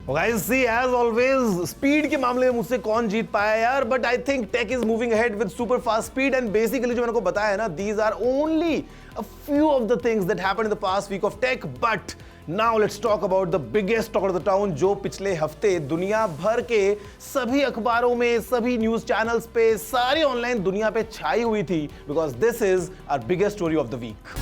Guys, see, as always, speed के मामले में मुझसे कौन जीत पाया यार, but I think tech is moving ahead with super fast speed and basically जो मैंने को बताया है ना, these are only a few of the things that happened in the past week of tech, but now let's talk about the biggest talk of the town जो पिछले हफ्ते दुनिया भर के सभी अखबारों में, सभी न्यूज चैनल्स पे, सारी ऑनलाइन दुनिया पे छाई हुई थी, because this is our biggest story of the week.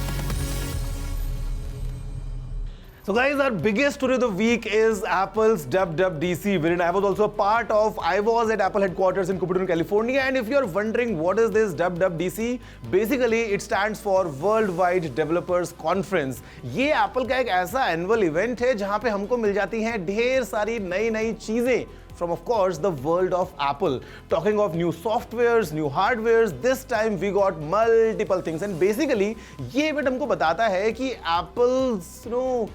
So guys, our biggest story of the week is Apple's WWDC, wherein I was also a part of. I was at Apple headquarters in Cupertino, California, and if you're wondering what is this WWDC, basically it stands for Worldwide Developers Conference. ये Apple का एक ऐसा annual event है जहाँ पे हमको मिल जाती हैं ढेर सारी नई चीजें from, of course, the world of Apple. Talking of new softwares, new hardwares, this time we got multiple things. And basically, ये event हमको बताता है कि Apple's,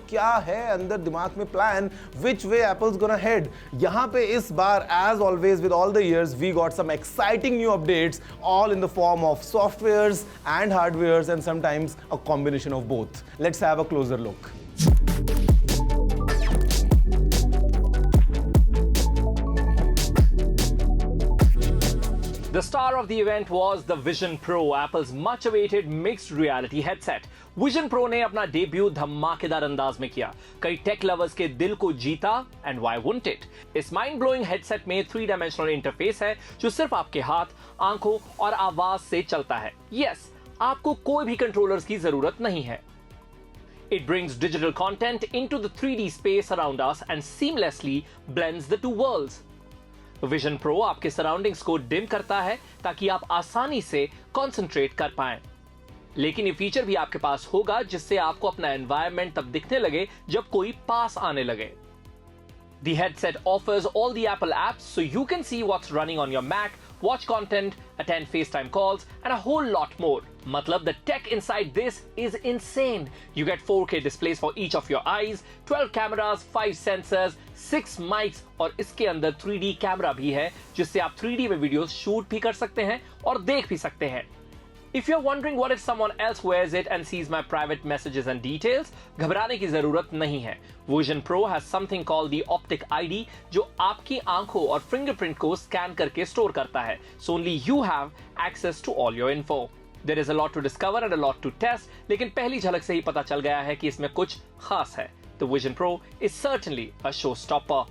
क्या है अंदर दिमाग में plan, which way Apple's gonna head. यहाँ पे इस बार, as always with all the years, we got some exciting new updates, all in the form of softwares and hardwares, and sometimes a combination of both. Let's have a closer look. The star of the event was the Vision Pro, Apple's much-awaited mixed reality headset. Vision Pro ने अपना debut धमाकेदार अंदाज में किया, कई take lovers के दिल को जीता, and why wouldn't it? इस माइंड-ब्लोइंग हेडसेट में 3-डायमेंशनल इंटरफेस है जो सिर्फ आपके हाथ, आंखों और आवाज से चलता है. Yes, आपको कोई भी कंट्रोलर्स की जरूरत नहीं है. It brings digital content into the 3D space around us and seamlessly blends the two worlds. Vision pro आपके सराउंडिंग्स को डिम करता है ताकि आप आसानी से कंसंट्रेट कर पाएं. लेकिन ये फीचर भी आपके पास होगा जिससे आपको अपना एनवायरनमेंट तब दिखने लगे जब कोई पास आने लगे. The headset offers all the Apple apps so you can see what's running on your Mac, watch content, attend FaceTime calls, and a whole lot more. Matlab, the tech inside this is insane. You get 4K displays for each of your eyes, 12 cameras, 5 sensors, 6 mics और इसके अंदर 3D camera भी है जिससे आप 3D में videos shoot भी कर सकते हैं और देख भी सकते हैं. If you're wondering what if someone else wears it and sees my private messages and details, घबराने की जरूरत नहीं है. Vision Pro has something called the Optic ID जो आपकी आंखों और फिंगरप्रिंट को स्कैन करके स्टोर करता है. So only you have access to all your info. There is a lot to discover and a lot to test, लेकिन पहली झलक से ही पता चल गया है कि इसमें कुछ खास है. The Vision Pro is certainly a showstopper.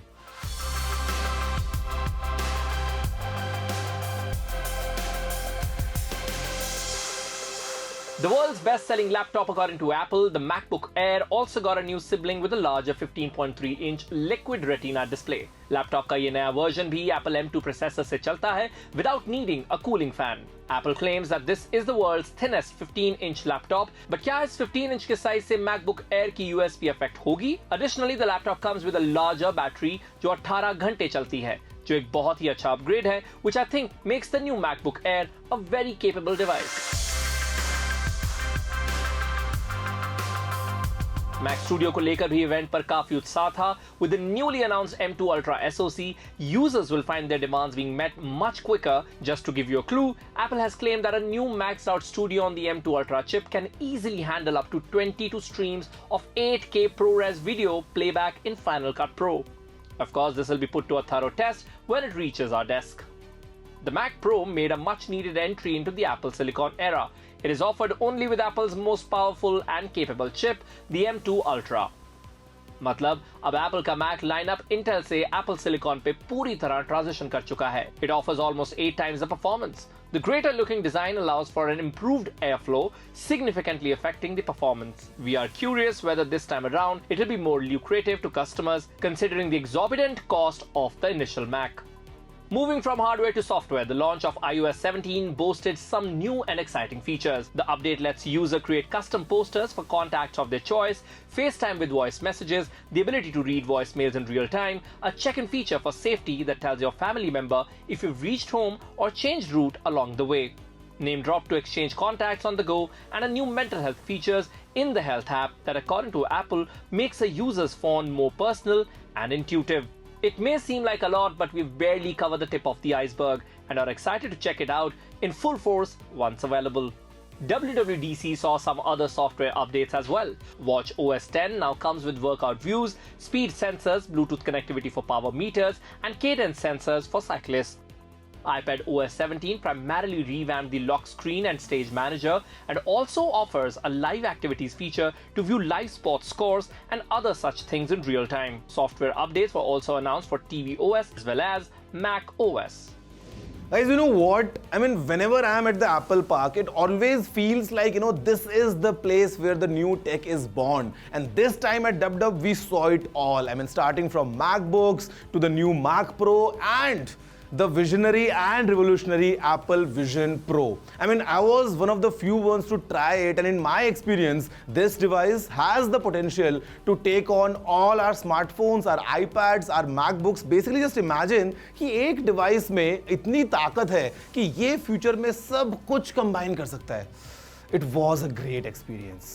The world's best-selling laptop according to Apple, the MacBook Air also got a new sibling with a larger 15.3-inch liquid retina display. Laptop का ये नया वर्जन भी Apple M2 processor से चलता है without needing a cooling fan. Apple claims that this is the world's thinnest 15-inch laptop, but क्या इस 15-inch के साइज से MacBook Air की USB इफेक्ट होगी? Additionally, the laptop comes with a larger battery जो 18 घंटे चलती है, जो एक बहुत ही अच्छा अपग्रेड है, which I think makes the new MacBook Air a very capable device. Mac Studio को लेकर भी इवेंट पर काफी उत्साह था. With the newly announced M2 Ultra SoC, users will find their demands being met much quicker. Just to give you a clue, Apple has claimed that a new maxed out Studio on the M2 Ultra chip can easily handle up to 22 streams of 8K ProRes video playback in Final Cut Pro. Of course, this will be put to a thorough test when it reaches our desk. The Mac Pro made a much-needed entry into the Apple Silicon era. It is offered only with Apple's most powerful and capable chip, the M2 Ultra. मतलब अब Apple का Mac lineup Intel से Apple Silicon पे पूरी तरह transition कर चुका है. It offers almost 8 times the performance. The greater-looking design allows for an improved airflow, significantly affecting the performance. We are curious whether this time around it will be more lucrative to customers considering the exorbitant cost of the initial Mac. Moving from hardware to software, the launch of iOS 17 boasted some new and exciting features. The update lets user create custom posters for contacts of their choice, FaceTime with voice messages, the ability to read voicemails in real time, a check-in feature for safety that tells your family member if you've reached home or changed route along the way. Name drop to exchange contacts on the go, and a new mental health features in the Health app that, according to Apple, makes a user's phone more personal and intuitive. It may seem like a lot, but we've barely covered the tip of the iceberg and are excited to check it out in full force once available. WWDC saw some other software updates as well. Watch OS 10 now comes with workout views, speed sensors, Bluetooth connectivity for power meters, and cadence sensors for cyclists. iPad OS 17 primarily revamped the lock screen and stage manager and also offers a live activities feature to view live sports scores and other such things in real time. Software updates were also announced for TV OS as well as Mac OS. Guys, you know what? I mean, whenever I'm at the Apple Park, it always feels like, this is the place where the new tech is born. And this time at WW, we saw it all. I mean, starting from MacBooks to the new Mac Pro and the visionary and revolutionary Apple Vision Pro. I mean, I was one of the few ones to try it, and in my experience, this device has the potential to take on all our smartphones, our iPads, our MacBooks. Basically, just imagine कि एक device में इतनी ताकत है कि ये future में सब कुछ combine कर सकता है. It was a great experience.